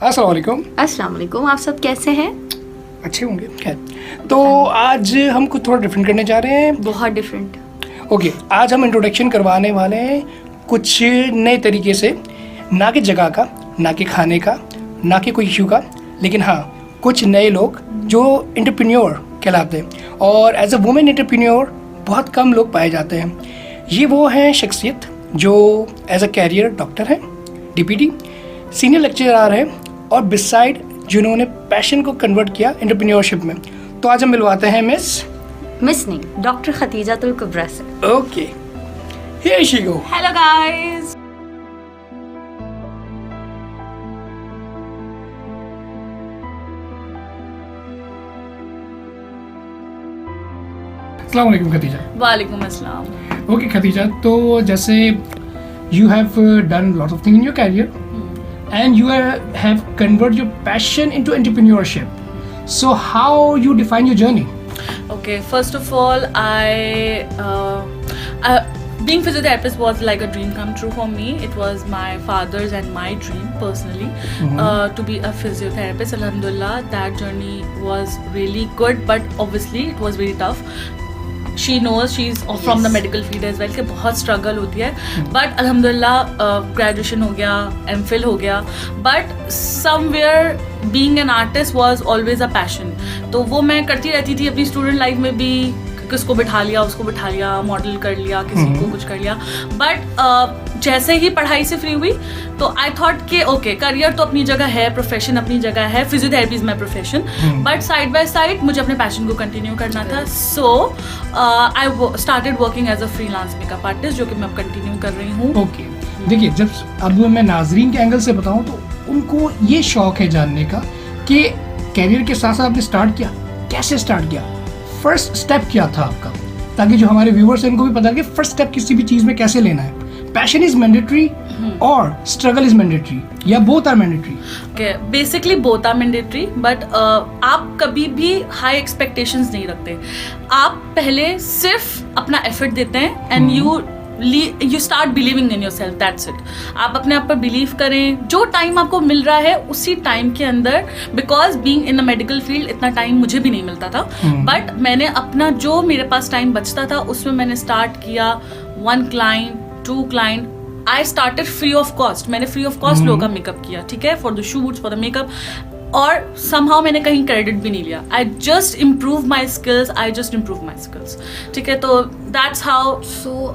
अस्सलाम वालेकुम। अस्सलाम वालेकुम। आप सब कैसे हैं? अच्छे होंगे। खैर, तो आज हम कुछ थोड़ा डिफरेंट करने जा रहे हैं। बहुत डिफरेंट। ओके, आज हम इंट्रोडक्शन करवाने वाले हैं कुछ नए तरीके से, ना कि जगह का, ना कि खाने का, ना कि कोई इशू का, लेकिन हाँ कुछ नए लोग जो एंटरप्रेन्योर कहलाते हैं। और एज अ वुमेन एंटरप्रेन्योर बहुत कम लोग पाए जाते हैं। ये वो हैं शख्सियत जो एज अ कैरियर डॉक्टर हैं, डीपीटी, सीनियर लेक्चरर हैं और बिसाइड जिन्होंने पैशन को कन्वर्ट किया एंटरप्रेन्योरशिप में। तो आज हम मिलवाते हैं मिस नहीं, डॉक्टर खतीजातुल कुबरा से। Okay, here she go. Hello guys. अस्सलाम वालेकुम खतीजा। वालेकुम अस्सलाम। ओके खतीजा, तो जैसे you have done lot of things in your career and you have converted your passion into entrepreneurship. So how you define your journey? Okay, first of all, being physiotherapist was like a dream come true for me. It was my father's and my dream personally to be a physiotherapist. Alhamdulillah, that journey was really good, but obviously it was very tough. She knows, she's from the medical field as well कि बहुत struggle होती है, but alhamdulillah graduation हो गया, MPhil हो गया, but somewhere being an artist was always a passion. तो वो मैं करती रहती थी अपनी स्टूडेंट लाइफ में भी, किसको बिठा लिया, उसको बिठा लिया, मॉडल कर लिया, किसी को कुछ कर लिया, बट जैसे ही पढ़ाई से फ्री हुई तो आई थॉट कि ओके, करियर तो अपनी जगह है, प्रोफेशन अपनी जगह है, physiotherapy is my profession, but side by side मुझे अपने पैशन को कंटिन्यू करना था। So I started working as a freelance makeup artist, जो कि मैं अब कंटिन्यू कर रही हूँ। ओके, देखिए, जब अब मैं नाजरीन के एंगल से बताऊँ तो उनको ये शौक है जानने का कि कैरियर के साथ साथ आपने स्टार्ट किया, कैसे स्टार्ट किया, फर्स्ट स्टेप क्या था आपका, ताकि जो हमारे व्यूअर्स हैं उनको भी पता है कि फर्स्ट स्टेप किसी भी चीज़ में कैसे लेना है। पैशन इज मैंडेटरी और स्ट्रगल इज मैंडेटरी, या both are mandatory? Okay, basically both are mandatory, but आप कभी भी हाई एक्सपेक्टेशंस नहीं रखते। आप पहले सिर्फ अपना एफर्ट देते हैं and you start believing in your self, that's it. आप अपने आप पर बिलीव करें, जो टाइम आपको मिल रहा है उसी टाइम के अंदर, because being in a medical field इतना टाइम मुझे भी नहीं मिलता था, बट मैंने अपना जो मेरे पास टाइम बचता था उसमें मैंने स्टार्ट किया 1 client 2 client. I started free of cost, मैंने फ्री ऑफ कॉस्ट लोगों का मेकअप किया, ठीक है, for the shoots, for the makeup, और समहाउ मैंने कहीं क्रेडिट भी नहीं लिया। I just improve my skills, ठीक है, तो that's how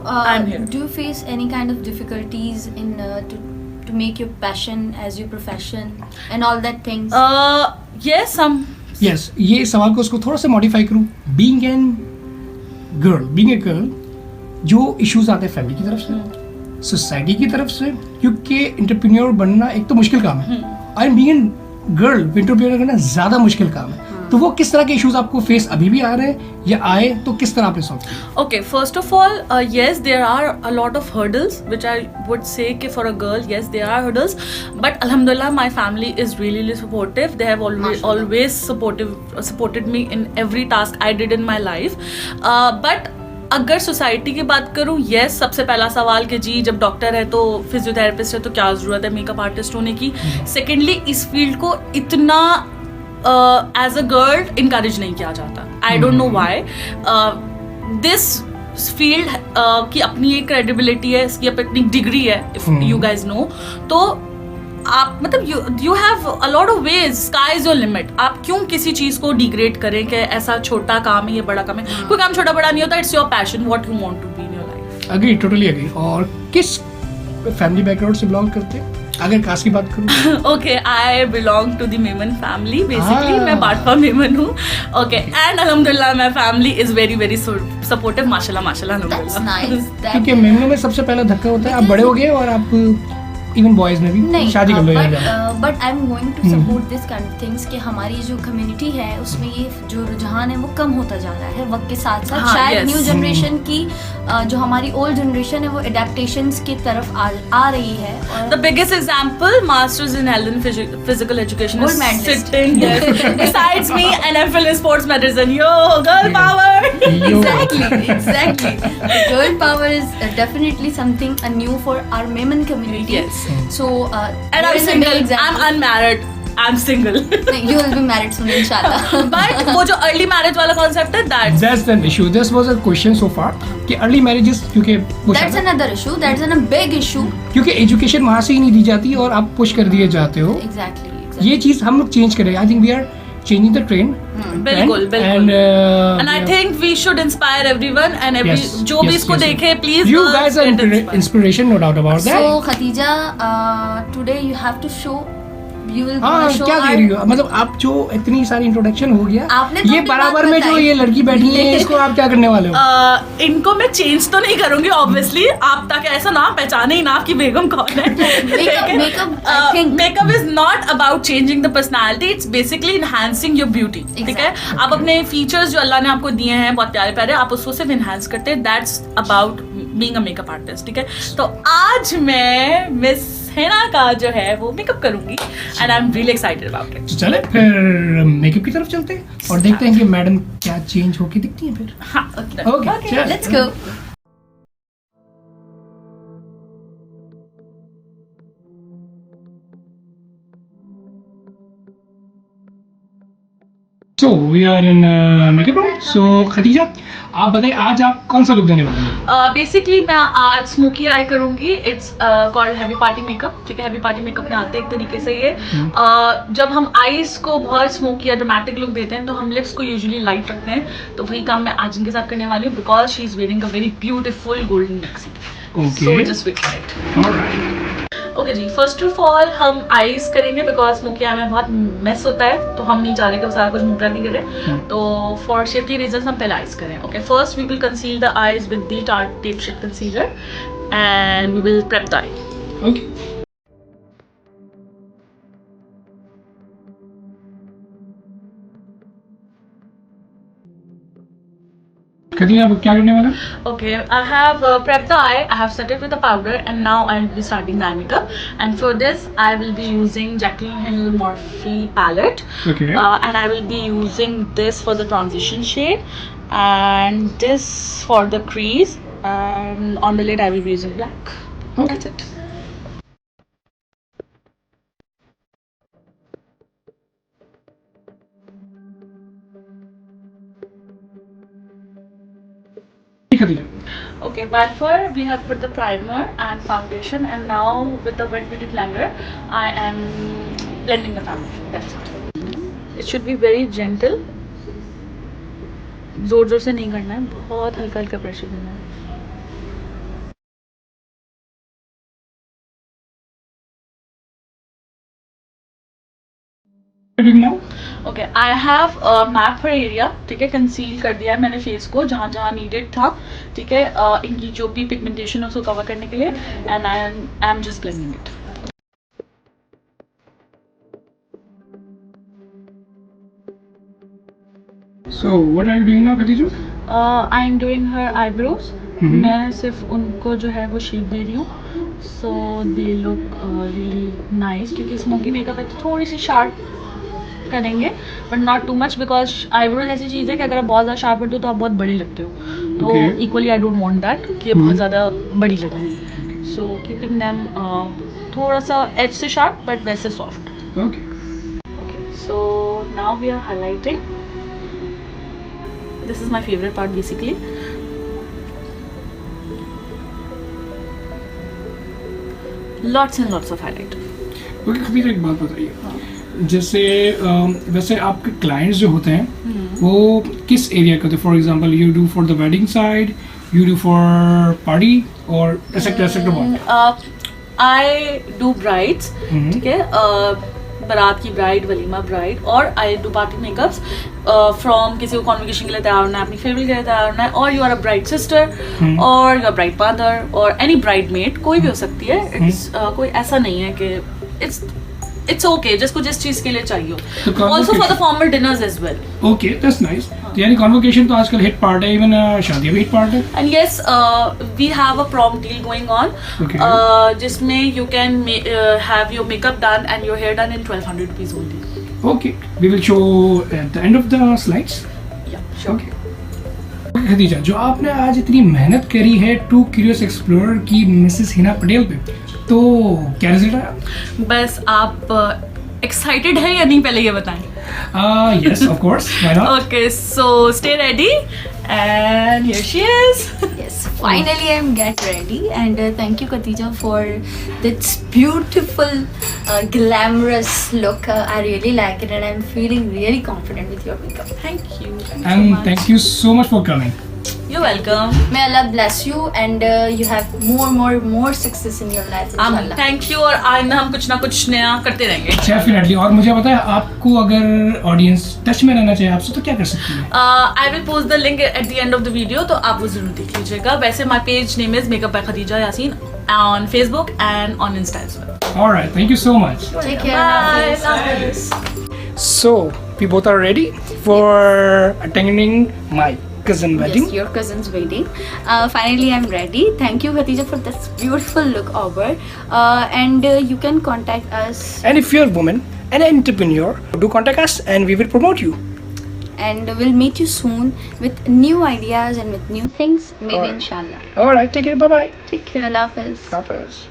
I am here. Do you face any kind of difficulties in to make your passion as your profession and all that things? Yes, ये सवाल को उसको थोड़ा सा मॉडिफाई करूं। बीइंग ए गर्ल, जो इश्यूज आते हैं फैमिली की तरफ से, सोसाइटी की तरफ से, क्योंकि एंटरप्रेन्योर बनना एक तो मुश्किल काम है, और बीइंग ए गर्ल एंटरप्रेन्योर करना ज़्यादा मुश्किल काम है। तो वो किस तरह के इश्यूज आपको फेस अभी भी आ रहे हैं, या आए तो किस तरह आपने सॉल्व किया? Okay, first of all, yes, there are a lot of hurdles, which I would say कि for a girl, yes, there are hurdles, but alhamdulillah, my family is really supportive. They have always supported me in every task I did in my life. But अगर society की बात करूँ, yes, सबसे पहला सवाल कि जी जब डॉक्टर है तो फिजियोथेरेपिस्ट है तो क्या ज़रूरत है मेकअप आर्टिस्ट होने की। सेकेंडली, इस फील्ड को इतना एज अ गर्ल इनकरेज नहीं किया जाता। I don't know why. This field की अपनी एक क्रेडिबिलिटी है, इसकी अपनी डिग्री है, इफ यू गाइज नो। तो आप मतलब you have a lot of ways, sky is your limit. आप क्यों किसी चीज़ को डिग्रेड करें कि ऐसा छोटा काम है, ये बड़ा काम है? कोई काम छोटा बड़ा नहीं होता। It's your passion, what you want to be in your life. Agree, totally agree. और किस फैमिली बैकग्राउंड से बिलोंग करते हैं, अगर कास्ट की बात करूँ? Okay, I belong to the Memon family, basically मैं बाटपा मेमन हूँ। ओके, एंड अल्हम्दुलिल्लाह my family is very supportive, माशाल्लाह अल्हम्दुलिल्लाह। क्योंकि मेमनों में सबसे पहला धक्का होता है आप बड़े हो गए और आप इवन बॉयज में भी शादी कर लो। But I am going to support this kind of things कि हमारी जो कम्युनिटी है उसमें ये जो रुझान है वो कम होता जा रहा है वक्त के साथ साथ। शायद न्यू जनरेशन की जो हमारी ओल्ड जनरेशन है वो एडेप्टेशंस की तरफ आ रही है। The biggest example, masters in health and physical education gold medalist sitting besides me, and MPhil in sports medicine. Yo, girl power. Exactly. Girl power is definitely something new for our Memon community. Yes. So and I'm single. I'm unmarried. I'm single. You will be married soon, inshallah. But वो जो early marriage वाला concept है, That's an issue. This was a question so far कि early marriages क्योंकि push That's another issue. That's a big issue. क्योंकि education वहाँ से ही नहीं दी जाती और आप पुश कर दिए जाते हो. Exactly. ये चीज हम लोग चेंज करें. I think we are changing the trend. बिल्कुल बिल्कुल. And I think we should inspire everyone and every जो भी इसको देखे, please. You guys are inspiration, no doubt about that. So Khadija, today you have to show. You will show. क्या कह रही हो? मतलब आप जो इतनी सारी इंट्रोडक्शन हो गया, आपने तो ये बराबर में जो ये लड़की बैठी है इसको आप क्या करने वाले हो? इनको मैं चेंज तो नहीं करूंगी ऑब्वियसली. आप तक ऐसा ना पहचाने ही ना आपकी बेगम कौन है. Makeup is not about changing the personality, it's basically enhancing your beauty. ठीक है, आप अपने फीचर्स जो अल्लाह ने आपको दिए हैं बहुत प्यारे प्यारे, आप उसको सिर्फ इनहांस करते हैं. That's about being a makeup artist. ठीक है, तो आज मैं मिस हिना का जो है वो मेकअप करूंगी and I am really excited about it. चले फिर मेकअप की तरफ चलते हैं और देखते हैं कि मैडम क्या चेंज होके दिखती है फिर. हाँ, okay, Let's go. So we are in makeup room. So Khadija, आप बताइए आज आप कौन सा लुक देने वाले हैं? बेसिकली मैं आज स्मोकी आई करूंगी. It's called heavy party makeup. ठीक है, हैवी पार्टी मेकअप में आते हैं एक तरीके से ये. जब हम आईज को बहुत स्मोकी या ड्रामेटिक लुक देते हैं तो हम लिप्स को यूजुअली लाइट रखते हैं. तो वही काम मैं आज इनके साथ करने वाली हूँ because she is wearing a very beautiful golden maxi. So just wait for it. Alright. Okay जी, फर्स्ट ऑफ ऑल हम आईज करेंगे बिकॉज स्मोकी आई में बहुत मेस होता है तो हम नहीं चाह रहे कि वो सारा कुछ मुकरा नहीं करें. तो फॉर सेफ्टी रीजन हम पहले आईज करें. Okay, first we will conceal the eyes with the Tarte tape shade concealer and we will prep the eye. Okay. Khadija, आप क्या करने वाले हैं? Okay, I have prepped the eye. I have set it with the powder, and now I will be starting the eye makeup. And for this, I will be using Jaclyn Hill Morphe palette. Okay. And I will be using this for the transition shade, and this for the crease. And on the lid, I will be using black. Okay. That's it. Khadija. Okay, but for we have put the primer and foundation, and now with the wet beauty blender, I am blending the foundation. That's it. It should be very gentle. जोर जोर से नहीं करना है, बहुत हल्का हल्का pressure देना है. Okay, I have map for area. ठीक है, कंसील कर दिया है मैंने फेस को जहाँ जहाँ नीडेड था. ठीक है, इनकी जो भी पिगमेंटेशन है उसको कवर करने के लिए. And I am just blending it. So what are you doing now, Khadija? I am doing her eyebrows. मैं सिर्फ उनको जो है वो शेप दे रही हूँ. सो दे लुक रियली नाइस क्योंकि स्मोकी मेकअप है तो थोड़ी सी शार्प करेंगे but not too much because eyebrows ऐसी चीज़ है कि अगर आप बहुत ज़्यादा शार्प करते हो तो आप बहुत बड़े लगते हो. तो equally I don't want that कि बहुत ज़्यादा बड़ी लगे. सो कीपिंग देम थोड़ा सा एज से शार्प बट वैसे soft. Okay. So now we are highlighting. This is my favourite part basically. Lots and lots of highlighter. Okay Khadija, एक बात बताइए. जैसे वैसे आपके क्लाइंट्स जो होते हैं वो किस एरिया के होते हैं? For example you do for the wedding side, you do for party और एक्सेट्रा. I do brides. ठीक है, बारात की ब्राइड, वलीमा ब्राइड, और I do party makeups from किसी को कॉन्वोकेशन के लिए तैयार होना है, अपनी फेवरेट के लिए तैयार होना है, और you are a bride sister और यू आर ब्राइड फादर और एनी ब्राइड मेड, कोई भी हो सकती है. इट्स कोई ऐसा नहीं है कि it's okay, जिसको जिस चीज के लिए चाहिए हो. Also for the formal dinners as well. Okay, that's nice. तो यानी convocation तो आजकल hit part है, even शादी भी hit part है. And yes, we have a prom deal going on. Okay. जिसमें you can have your makeup done and your hair done in 1200 rupees only. Okay, we will show at the end of the slides. Yeah, sure. Okay. Khadija, जो आपने आज इतनी मेहनत करी है to curious explorer की Mrs Hina Patel पे, तो क्या रिजल्ट आया? बस आप एक्साइटेड है या नहीं, पहले ये बताएं. Yes, of course. Why not? Okay, so stay ready, and here she is. Yes, finally I'm get ready, and thank you Khatija for this beautiful glamorous look. I really like it, and I'm feeling really confident with your makeup. Thank you. And thank you so much for coming. You're welcome. May Allah bless you, and you have more success in your life, inshallah. Thank you. और आइंदा हम कुछ ना कुछ नया करते रहेंगे. Definitely. और मुझे पता है आपको अगर ऑडियंस टच में रहना चाहिए आपसे तो क्या कर सकती है? I will post the link at the end of the video, तो आप वो जरूर देख लीजिएगा. वैसे my page name is Makeup by Khadija Yasin on Facebook and on Insta as well. Alright, thank you so much. Take care. Bye. So, we both are ready for attending my cousin wedding. Yes, your cousin's wedding. Finally, I'm ready. Thank you, Khatija, for this beautiful look over. And you can contact us. And if you're a woman, an entrepreneur, do contact us and we will promote you. And we'll meet you soon with new ideas and with new things. Maybe, Alright. inshallah. Alright, take care. Bye-bye. Take care. Allah Hafiz. Hafiz.